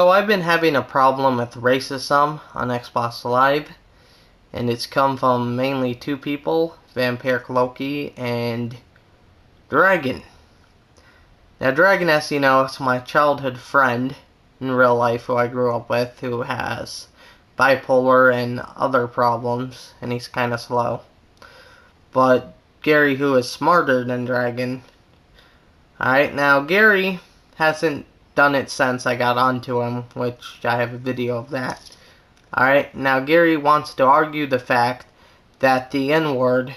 So I've been having a problem with racism on Xbox Live, and it's come from mainly two people, Vampire Loki and Dragon. Now Dragon, as you know, is my childhood friend in real life who I grew up with, who has bipolar and other problems, and he's kinda slow. But Gary, who is smarter than Dragon. Alright, now Gary hasn't done it since I got onto him, which I have a video of that. Alright, now Gary wants to argue the fact that the N-word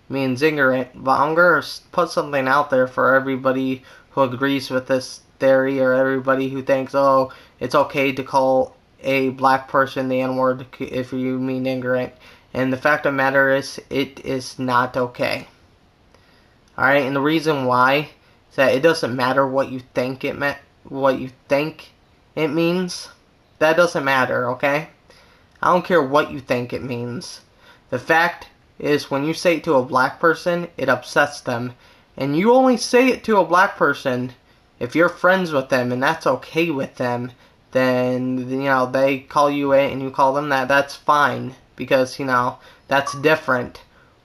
means ignorant, but I'm going to put something out there for everybody who agrees with this theory, or everybody who thinks, oh, it's okay to call a black person the N-word if you mean ignorant. And the fact of the matter is, it is not okay. Alright, and the reason why is that it doesn't matter what you think it means. That doesn't matter, okay? I don't care what you think it means. The fact is, when you say it to a black person, it upsets them. And you only say it to a black person if you're friends with them and that's okay with them. Then, you know, they call you it and you call them that. That's fine, because, you know, that's different.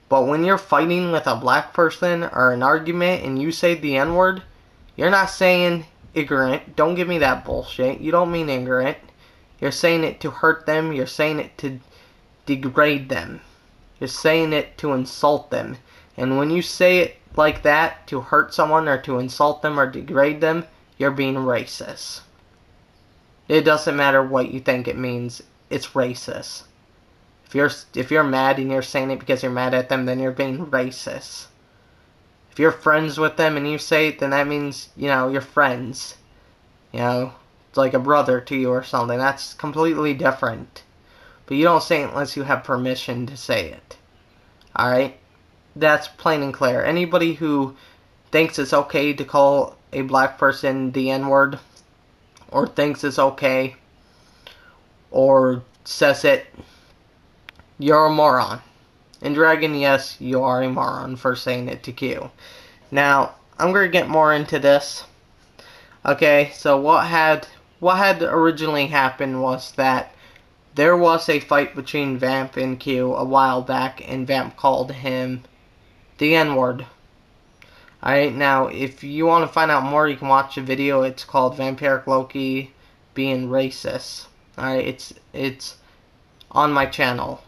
But when you're fighting with a black person or an argument and you say the N-word, you're not saying ignorant. Don't give me that bullshit. You don't mean ignorant. You're saying it to hurt them. You're saying it to degrade them. You're saying it to insult them. And when you say it like that to hurt someone or to insult them or degrade them, you're being racist. It doesn't matter what you think it means. It's racist. If you're mad and you're saying it because you're mad at them, then you're being racist. If you're friends with them and you say it, then that means, you know, you're friends. You know, it's like a brother to you or something. That's completely different. But you don't say it unless you have permission to say it. Alright? That's plain and clear. Anybody who thinks it's okay to call a black person the N-word, or thinks it's okay, or says it, you're a moron. And Dragon, yes, you are a moron for saying it to Q. Now, I'm going to get more into this. Okay, so what had originally happened was that there was a fight between Vamp and Q a while back, and Vamp called him the N-word. Alright, now, if you want to find out more, you can watch a video. It's called Vampire Loki Being Racist. Alright, it's on my channel,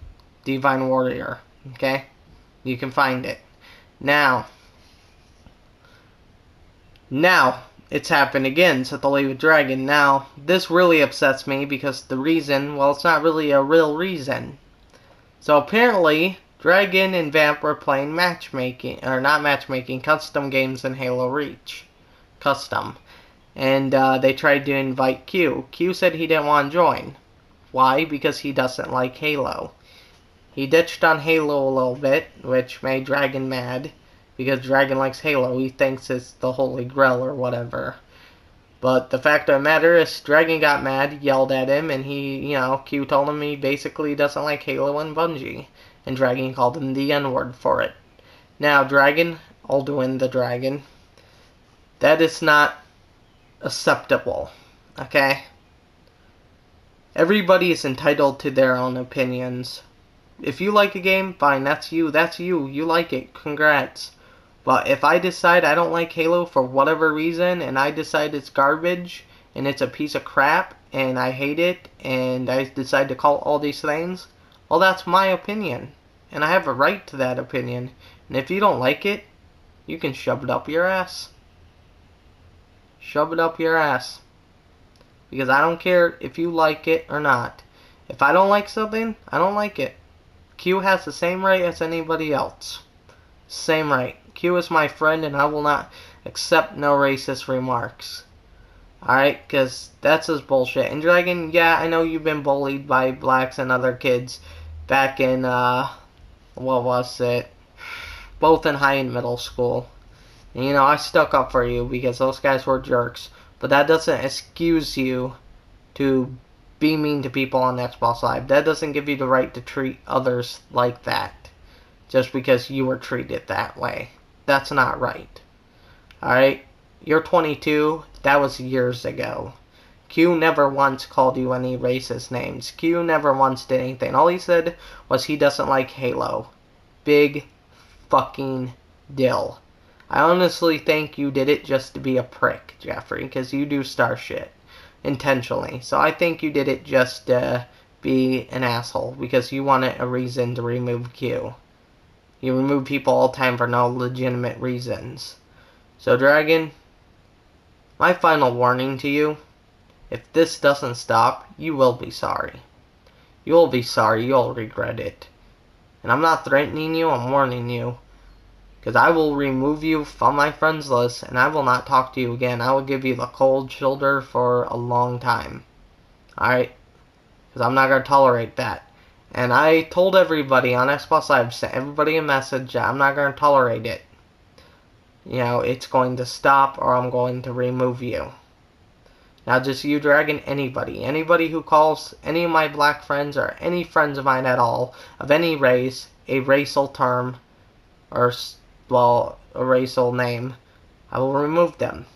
Divine Warrior. Okay? You can find it. Now, it's happened again, so the with Dragon. Now, this really upsets me because the reason, well, it's not really a real reason. So apparently, Dragon and Vamp were playing matchmaking, or not matchmaking, custom games in Halo Reach. Custom. And they tried to invite Q. Q said he didn't want to join. Why? Because he doesn't like Halo. He ditched on Halo a little bit, which made Dragon mad, because Dragon likes Halo. He thinks it's the Holy Grail or whatever. But the fact of the matter is, Dragon got mad, yelled at him, and Q told him he basically doesn't like Halo and Bungie. And Dragon called him the N-word for it. Now, Dragon, Alduin the Dragon, that is not acceptable, okay? Everybody is entitled to their own opinions. If you like a game, fine, that's you, you like it, congrats. But if I decide I don't like Halo for whatever reason, and I decide it's garbage, and it's a piece of crap, and I hate it, and I decide to call all these things, well, that's my opinion. And I have a right to that opinion. And if you don't like it, you can shove it up your ass. Shove it up your ass. Because I don't care if you like it or not. If I don't like something, I don't like it. Q has the same right as anybody else. Same right. Q is my friend, and I will not accept no racist remarks. Alright, because that's his bullshit. And Dragon, yeah, I know you've been bullied by blacks and other kids back in, what was it? Both in high and middle school. And, you know, I stuck up for you because those guys were jerks. But that doesn't excuse you to be mean to people on Xbox Live. That doesn't give you the right to treat others like that. Just because you were treated that way. That's not right. Alright? You're 22. That was years ago. Q never once called you any racist names. Q never once did anything. All he said was he doesn't like Halo. Big fucking deal. I honestly think you did it just to be a prick, Jeffrey, because you do star shit intentionally. So I think you did it just to be an asshole because you wanted a reason to remove Q. You remove people all the time for no legitimate reasons. So, Dragon, my final warning to you, if this doesn't stop, you will be sorry. You will be sorry, you'll regret it. And I'm not threatening you, I'm warning you. Because I will remove you from my friends list, and I will not talk to you again. I will give you the cold shoulder for a long time. Alright? Because I'm not going to tolerate that. And I told everybody on Xbox Live, sent everybody a message, I'm not going to tolerate it. You know, it's going to stop or I'm going to remove you. Not just you, Dragon, anybody. Anybody who calls any of my black friends or any friends of mine at all, of any race, a racial term, or, well, a racial name, I will remove them.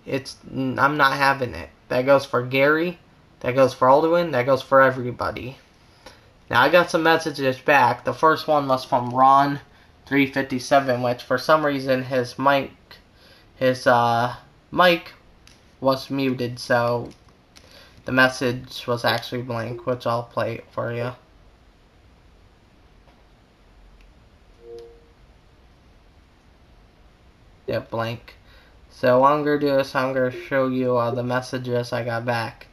I'm not having it. That goes for Gary, that goes for Alduin, that goes for everybody. Now, I got some messages back. The first one was from Ron357, which for some reason his mic was muted, so the message was actually blank, which I'll play it for you. Yeah, blank. So what I'm going to do is I'm going to show you the messages I got back.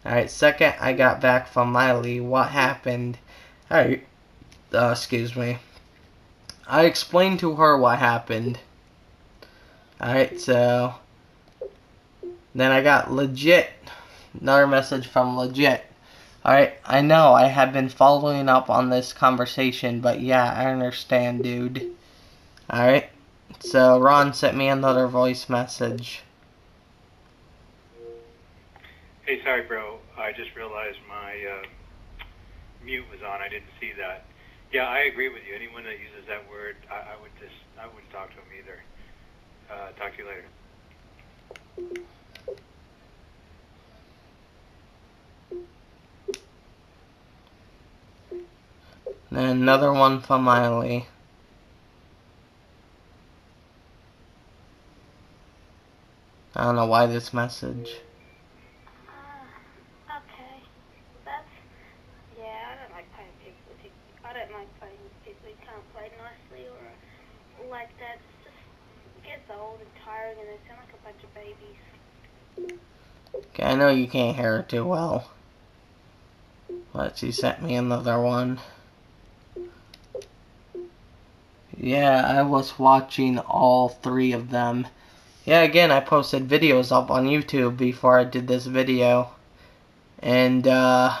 Alright, second I got back from Miley, what happened. Alright, excuse me. I explained to her what happened. Alright, so then I got legit, another message from legit. Alright, I know I have been following up on this conversation, but yeah, I understand, dude. Alright, so Ron sent me another voice message. Hey, sorry, bro. I just realized my mute was on. I didn't see that. Yeah, I agree with you. Anyone that uses that word, I wouldn't talk to them either. Talk to you later. Then another one from Miley. I don't know why this message. Okay. That's... Yeah, I don't like playing people who... I don't like playing with people who can't play nicely or like that. It gets old and tiring and they sound like a bunch of babies. Okay, I know you can't hear it too well. But she sent me another one. Yeah, I was watching all three of them. Yeah, again, I posted videos up on YouTube before I did this video. And, well,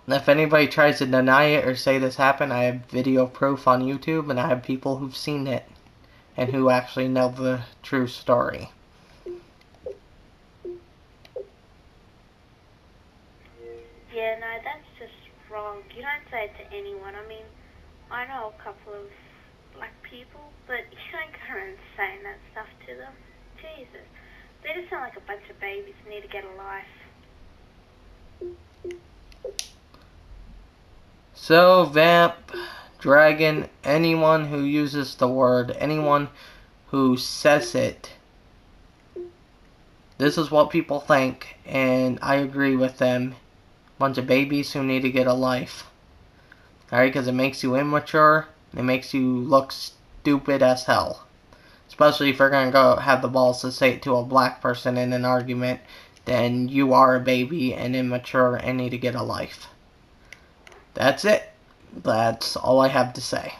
if anybody tries to deny it or say this happened, I have video proof on YouTube, and I have people who've seen it and who actually know the true story. Yeah, no, that's just wrong. You don't say it to anyone. I mean, I know a couple of black people, but you don't go around saying that stuff to them. Jesus. They just sound like a bunch of babies who need to get a life. So, Vamp, Dragon, anyone who uses the word, anyone who says it, this is what people think, and I agree with them. Bunch of babies who need to get a life. Alright, because it makes you immature, it makes you look stupid as hell. Especially if you're going to go have the balls to say it to a black person in an argument, then you are a baby and immature and need to get a life. That's it. That's all I have to say.